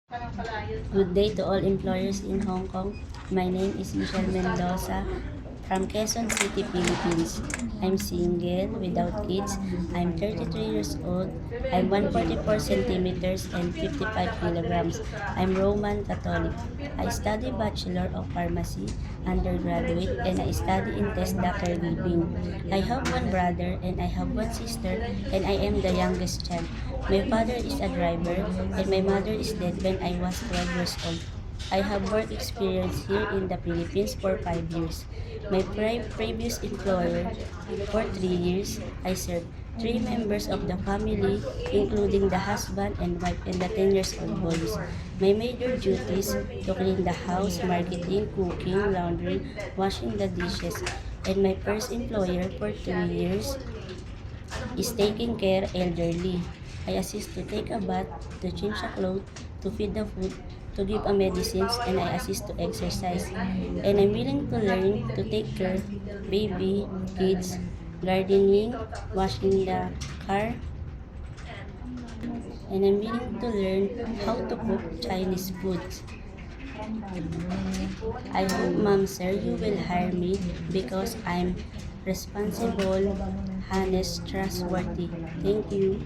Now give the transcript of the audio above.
Good day to all employers in Hong Kong. My name is Michelle Mendoza from Quezon City, Philippines. I'm single, without kids. I'm 33 years old. I'm 144 centimeters and 55 kilograms. I'm Roman Catholic. I study Bachelor of Pharmacy, undergraduate, and I study in TESDA Caregiving. I have one brother and I have one sister, and I am the youngest child. My father is a driver and my mother is dead when I was 12 years old. I have work experience here in the Philippines for 5 years. My previous employer, for 3 years, I served 3 members of the family, including the husband and wife and the 10 years old boys. My major duties to clean the house, marketing, cooking, laundry, washing the dishes. And my first employer for 2 years is taking care elderly. I assist to take a bath, to change a clothes, to feed the food, to give a medicines, and I assist to exercise. And I'm willing to learn to take care baby, kids, gardening, washing the car, and I'm willing to learn how to cook Chinese foods. I hope, ma'am, sir, you will hire me because I'm responsible, honest, trustworthy. Thank you.